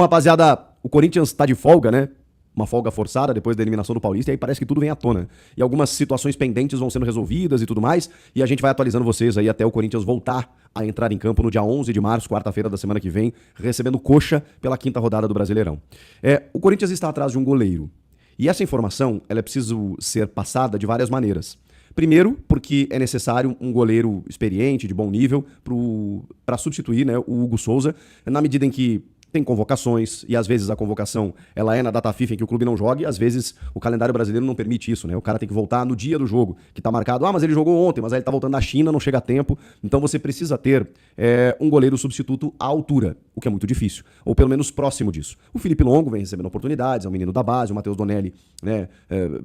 Rapaziada, o Corinthians tá de folga, né? Uma folga forçada depois da eliminação do Paulista, e aí parece que tudo vem à tona. E algumas situações pendentes vão sendo resolvidas e tudo mais, e a gente vai atualizando vocês aí até o Corinthians voltar a entrar em campo no dia 11 de março, quarta-feira da semana que vem, recebendo Coxa pela quinta rodada do Brasileirão. O Corinthians está atrás de um goleiro. E essa informação, ela é preciso ser passada de várias maneiras. Primeiro, porque é necessário um goleiro experiente, de bom nível, para substituir, né, o Hugo Souza, na medida em que tem convocações, e às vezes a convocação ela é na data FIFA em que o clube não joga, e às vezes o calendário brasileiro não permite isso, né? O cara tem que voltar no dia do jogo, que tá marcado, mas ele jogou ontem, mas aí ele tá voltando da China, não chega a tempo, então você precisa ter um goleiro substituto à altura, o que é muito difícil, ou pelo menos próximo disso. O Felipe Longo vem recebendo oportunidades, é um menino da base, o Matheus Donelli, né,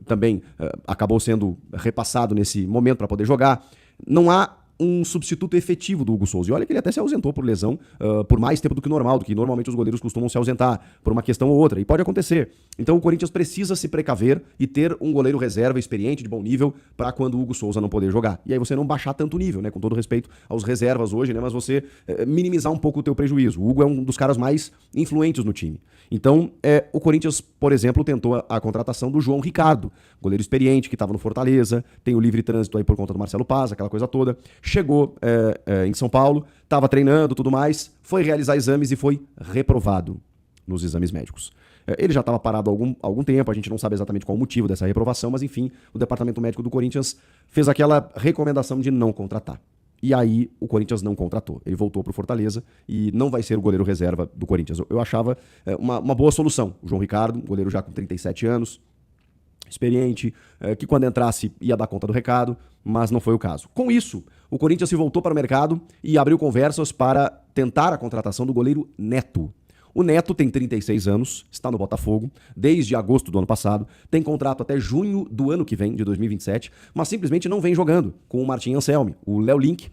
também acabou sendo repassado nesse momento para poder jogar. Não há um substituto efetivo do Hugo Souza. E olha que ele até se ausentou por lesão por mais tempo do que normal, do que normalmente os goleiros costumam se ausentar por uma questão ou outra. E pode acontecer. Então o Corinthians precisa se precaver e ter um goleiro reserva experiente, de bom nível, para quando o Hugo Souza não poder jogar. E aí você não baixar tanto o nível, né? Com todo respeito aos reservas hoje, né? Mas você minimizar um pouco o teu prejuízo. O Hugo é um dos caras mais influentes no time. Então, o Corinthians, por exemplo, tentou a contratação do João Ricardo, goleiro experiente que estava no Fortaleza, tem o livre trânsito aí por conta do Marcelo Paz, aquela coisa toda. Chegou em São Paulo, estava treinando, tudo mais, foi realizar exames e foi reprovado nos exames médicos. Ele já estava parado há algum tempo, a gente não sabe exatamente qual o motivo dessa reprovação, mas enfim, o departamento médico do Corinthians fez aquela recomendação de não contratar. E aí o Corinthians não contratou. Ele voltou para o Fortaleza e não vai ser o goleiro reserva do Corinthians. Eu achava uma boa solução. O João Ricardo, goleiro já com 37 anos, experiente, que quando entrasse ia dar conta do recado, mas não foi o caso. Com isso, o Corinthians se voltou para o mercado e abriu conversas para tentar a contratação do goleiro Neto. O Neto tem 36 anos, está no Botafogo desde agosto do ano passado, tem contrato até junho do ano que vem, de 2027, mas simplesmente não vem jogando com o Martim Anselmi, o Léo Link,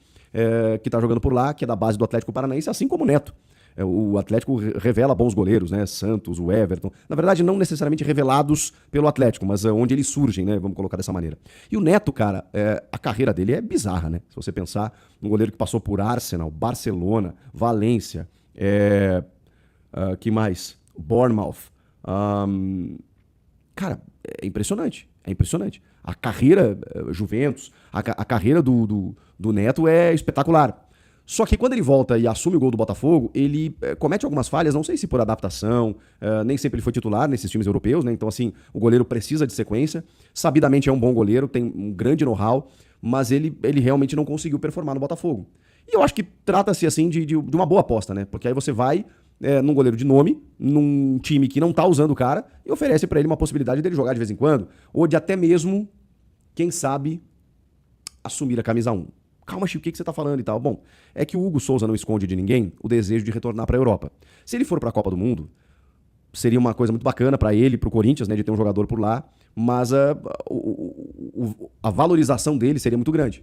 que está jogando por lá, que é da base do Atlético Paranaense, assim como o Neto. O Atlético revela bons goleiros, né? Santos, o Everton. Na verdade, não necessariamente revelados pelo Atlético, mas onde eles surgem, né? Vamos colocar dessa maneira. E o Neto, cara, a carreira dele é bizarra, né? Se você pensar, um goleiro que passou por Arsenal, Barcelona, Valência, que mais? Bournemouth. Cara, é impressionante. É impressionante. A carreira, Juventus, a carreira do Neto é espetacular. Só que quando ele volta e assume o gol do Botafogo, ele comete algumas falhas, não sei se por adaptação, nem sempre ele foi titular nesses times europeus, né? Então, assim, o goleiro precisa de sequência. Sabidamente é um bom goleiro, tem um grande know-how, mas ele realmente não conseguiu performar no Botafogo. E eu acho que trata-se, assim, de uma boa aposta, né? Porque aí você vai num goleiro de nome, num time que não tá usando o cara, e oferece pra ele uma possibilidade dele jogar de vez em quando, ou de até mesmo, quem sabe, assumir a camisa 1. Calma, Chico, o que você tá falando e tal? Bom, é que o Hugo Souza não esconde de ninguém o desejo de retornar pra Europa. Se ele for pra Copa do Mundo, seria uma coisa muito bacana pra ele, pro Corinthians, né, de ter um jogador por lá, mas a valorização dele seria muito grande.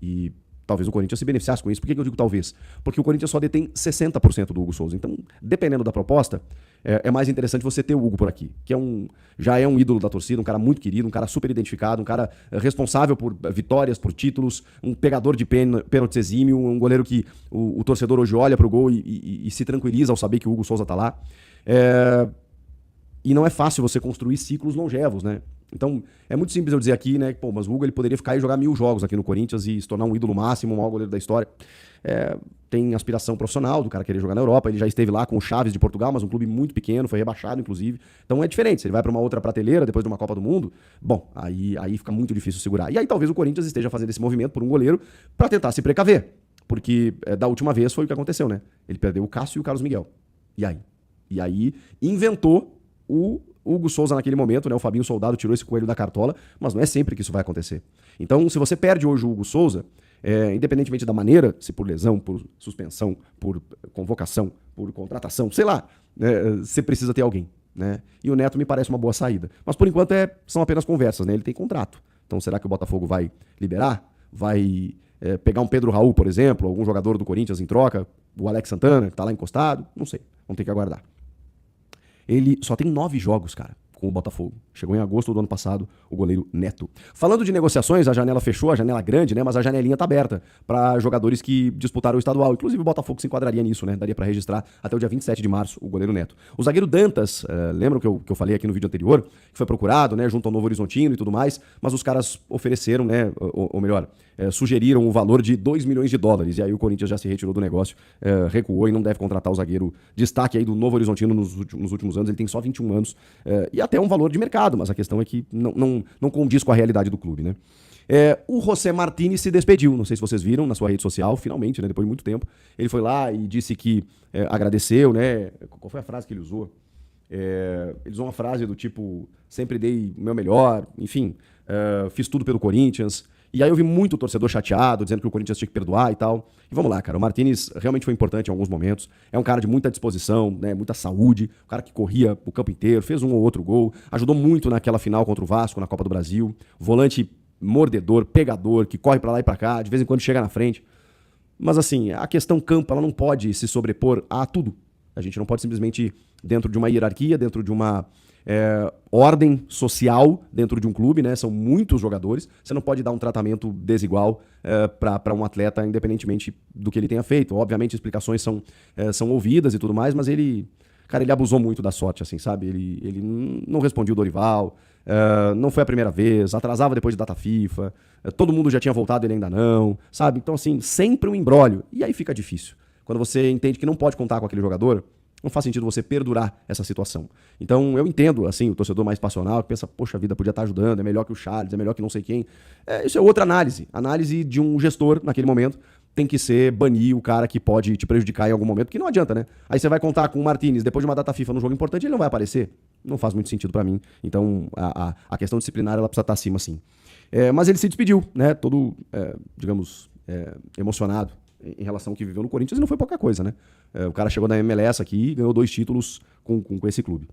E talvez o Corinthians se beneficiasse com isso. Por que eu digo talvez? Porque o Corinthians só detém 60% do Hugo Souza. Então, dependendo da proposta, é mais interessante você ter o Hugo por aqui, que já é um ídolo da torcida, um cara muito querido, um cara super identificado, um cara responsável por vitórias, por títulos, um pegador de pênaltis exímio, um goleiro que o torcedor hoje olha pro gol e se tranquiliza ao saber que o Hugo Souza tá lá. E não é fácil você construir ciclos longevos, né? Então, é muito simples eu dizer aqui, né? Pô, mas o Hugo ele poderia ficar e jogar 1000 jogos aqui no Corinthians e se tornar um ídolo máximo, o maior goleiro da história. Tem aspiração profissional do cara querer jogar na Europa. Ele já esteve lá com o Chaves de Portugal, mas um clube muito pequeno, foi rebaixado, inclusive. Então é diferente. Se ele vai para uma outra prateleira depois de uma Copa do Mundo, bom, aí fica muito difícil segurar. E aí talvez o Corinthians esteja fazendo esse movimento por um goleiro para tentar se precaver. Porque da última vez foi o que aconteceu, né? Ele perdeu o Cássio e o Carlos Miguel. E aí inventou o Hugo Souza naquele momento, né? O Fabinho Soldado tirou esse coelho da cartola, mas não é sempre que isso vai acontecer. Então, se você perde hoje o Hugo Souza, independentemente da maneira, se por lesão, por suspensão, por convocação, por contratação, sei lá, você precisa ter alguém, né? E o Neto me parece uma boa saída. Mas por enquanto são apenas conversas, né? Ele tem contrato. Então, será que o Botafogo vai liberar? Vai pegar um Pedro Raul, por exemplo, algum jogador do Corinthians em troca? O Alex Santana, que tá lá encostado? Não sei. Vamos ter que aguardar. Ele só tem 9 jogos, cara, com o Botafogo. Chegou em agosto do ano passado o goleiro Neto. Falando de negociações, a janela fechou, a janela grande, né? Mas a janelinha tá aberta para jogadores que disputaram o estadual. Inclusive o Botafogo se enquadraria nisso, né? Daria para registrar até o dia 27 de março o goleiro Neto. O zagueiro Dantas, lembram que eu falei aqui no vídeo anterior, que foi procurado, né? Junto ao Novo Horizontino e tudo mais, mas os caras ofereceram, né? Ou melhor, sugeriram o valor de 2 milhões de dólares. E aí o Corinthians já se retirou do negócio, recuou e não deve contratar o zagueiro destaque aí do Novo Horizontino nos últimos anos. Ele tem só 21 anos e até um valor de mercado, mas a questão é que não condiz com a realidade do clube, né? O José Martínez se despediu, não sei se vocês viram na sua rede social, finalmente, né, depois de muito tempo. Ele foi lá e disse que agradeceu, né? Qual foi a frase que ele usou? Ele usou uma frase do tipo, sempre dei o meu melhor, enfim, fiz tudo pelo Corinthians. E aí eu vi muito torcedor chateado, dizendo que o Corinthians tinha que perdoar e tal. E vamos lá, cara, o Martínez realmente foi importante em alguns momentos. É um cara de muita disposição, né, muita saúde, um cara que corria o campo inteiro, fez um ou outro gol, ajudou muito naquela final contra o Vasco, na Copa do Brasil. Volante mordedor, pegador, que corre pra lá e pra cá, de vez em quando chega na frente. Mas assim, a questão campo, ela não pode se sobrepor a tudo. A gente não pode simplesmente, dentro de uma hierarquia, dentro de uma ordem social dentro de um clube, né? São muitos jogadores. Você não pode dar um tratamento desigual para um atleta, independentemente do que ele tenha feito. Obviamente, explicações são ouvidas e tudo mais, mas ele abusou muito da sorte, assim, sabe? Ele não respondia o Dorival, não foi a primeira vez, atrasava depois de data FIFA, todo mundo já tinha voltado, ele ainda não, sabe? Então, assim, sempre um imbróglio. E aí fica difícil. Quando você entende que não pode contar com aquele jogador, não faz sentido você perdurar essa situação. Então, eu entendo, assim, o torcedor mais passional que pensa, poxa, a vida podia estar ajudando, é melhor que o Charles, é melhor que não sei quem. Isso é outra análise. Análise de um gestor, naquele momento, tem que ser banir o cara que pode te prejudicar em algum momento, que não adianta, né? Aí você vai contar com o Martínez, depois de uma data FIFA num jogo importante, ele não vai aparecer. Não faz muito sentido pra mim. Então, a questão disciplinar, ela precisa estar acima, sim. Mas ele se despediu, né? Todo, digamos, emocionado em relação ao que viveu no Corinthians, e não foi pouca coisa, né? O cara chegou da MLS aqui e ganhou 2 títulos com esse clube.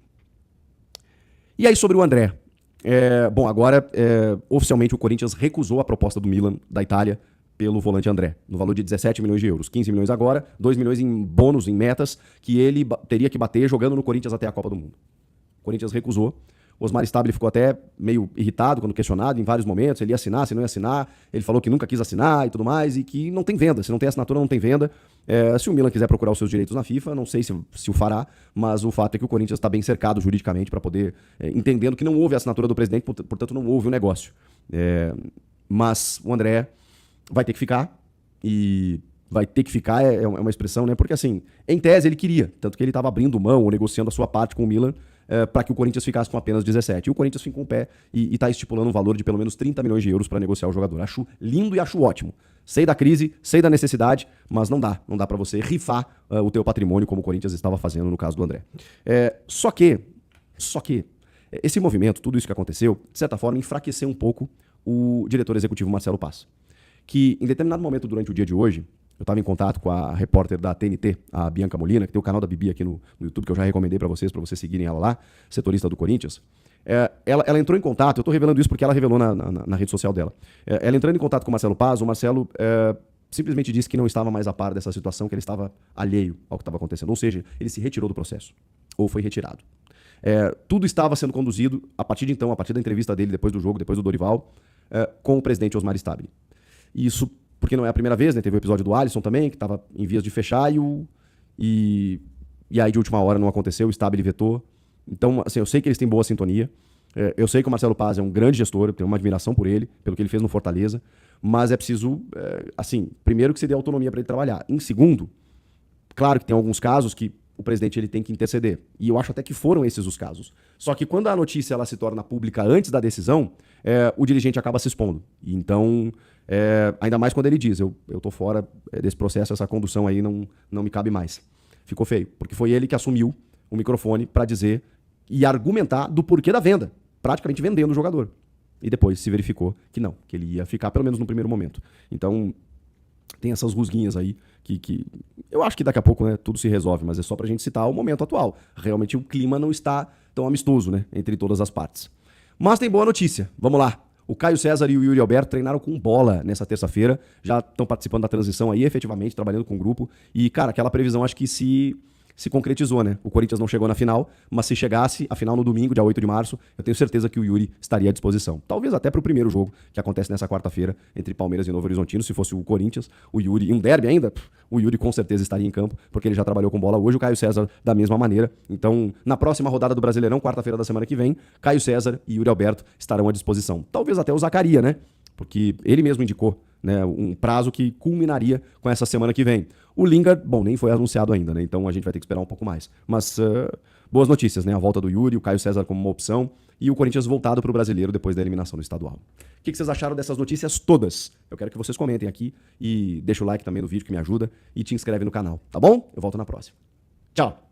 E aí sobre o André. Bom, agora oficialmente o Corinthians recusou a proposta do Milan da Itália pelo volante André, no valor de 17 milhões de euros. 15 milhões agora, 2 milhões em bônus, em metas, que ele teria que bater jogando no Corinthians até a Copa do Mundo. O Corinthians recusou. O Osmar Stabile ficou até meio irritado quando questionado em vários momentos, ele ia assinar, se não ia assinar, ele falou que nunca quis assinar e tudo mais, e que não tem venda, se não tem assinatura não tem venda. Se o Milan quiser procurar os seus direitos na FIFA, não sei se o fará, mas o fato é que o Corinthians está bem cercado juridicamente para poder, entendendo que não houve a assinatura do presidente, portanto não houve o negócio. Mas o André vai ter que ficar, e vai ter que ficar é uma expressão, né? Porque assim, em tese ele queria, tanto que ele estava abrindo mão ou negociando a sua parte com o Milan, para que o Corinthians ficasse com apenas 17. E o Corinthians fica com o pé e está estipulando um valor de pelo menos 30 milhões de euros para negociar o jogador. Acho lindo e acho ótimo. Sei da crise, sei da necessidade, mas não dá para você rifar o teu patrimônio como o Corinthians estava fazendo no caso do André. Só que esse movimento, tudo isso que aconteceu, de certa forma, enfraqueceu um pouco o diretor executivo Marcelo Paz, que em determinado momento durante o dia de hoje, eu estava em contato com a repórter da TNT, a Bianca Molina, que tem o canal da Bibi aqui no YouTube, que eu já recomendei para vocês seguirem ela lá, setorista do Corinthians. Ela entrou em contato, eu estou revelando isso porque ela revelou na rede social dela. Ela entrando em contato com o Marcelo Paz, o Marcelo simplesmente disse que não estava mais a par dessa situação, que ele estava alheio ao que estava acontecendo. Ou seja, ele se retirou do processo, ou foi retirado. Tudo estava sendo conduzido, a partir de então, a partir da entrevista dele, depois do jogo, depois do Dorival, com o presidente Osmar Stabile. Isso porque não é a primeira vez, né? Teve o episódio do Alisson também, que estava em vias de fechar, e aí de última hora não aconteceu, o Stabile vetou. Então, assim, eu sei que eles têm boa sintonia, eu sei que o Marcelo Paz é um grande gestor, eu tenho uma admiração por ele, pelo que ele fez no Fortaleza, mas é preciso, assim, primeiro que se dê autonomia para ele trabalhar. Em segundo, claro que tem alguns casos que o presidente ele tem que interceder, e eu acho até que foram esses os casos. Só que quando a notícia ela se torna pública antes da decisão, o dirigente acaba se expondo. E então, ainda mais quando ele diz, eu tô fora desse processo, essa condução aí não me cabe mais. Ficou feio, porque foi ele que assumiu o microfone para dizer e argumentar do porquê da venda, praticamente vendendo o jogador. E depois se verificou que não, que ele ia ficar pelo menos no primeiro momento. Então, tem essas rusguinhas aí que eu acho que daqui a pouco, né, tudo se resolve, mas é só pra gente citar o momento atual. Realmente o clima não está tão amistoso, né, entre todas as partes. Mas tem boa notícia, vamos lá. O Caio César e o Yuri Alberto treinaram com bola nessa terça-feira, já estão participando da transição aí, efetivamente, trabalhando com o grupo. E, cara, aquela previsão, acho que se se concretizou, né? O Corinthians não chegou na final, mas se chegasse a final no domingo, dia 8 de março, eu tenho certeza que o Yuri estaria à disposição. Talvez até para o primeiro jogo que acontece nessa quarta-feira entre Palmeiras e Novo Horizontino. Se fosse o Corinthians, o Yuri, e um derby ainda, o Yuri com certeza estaria em campo, porque ele já trabalhou com bola hoje, o Caio César da mesma maneira. Então, na próxima rodada do Brasileirão, quarta-feira da semana que vem, Caio César e Yuri Alberto estarão à disposição. Talvez até o Zacaria, né? Porque ele mesmo indicou, né, um prazo que culminaria com essa semana que vem. O Lingard, bom, nem foi anunciado ainda, né? Então a gente vai ter que esperar um pouco mais. Mas boas notícias, né? A volta do Yuri, o Caio César como uma opção e o Corinthians voltado para o Brasileiro depois da eliminação do estadual. O que vocês acharam dessas notícias todas? Eu quero que vocês comentem aqui e deixa o like também no vídeo que me ajuda e te inscreve no canal, tá bom? Eu volto na próxima. Tchau!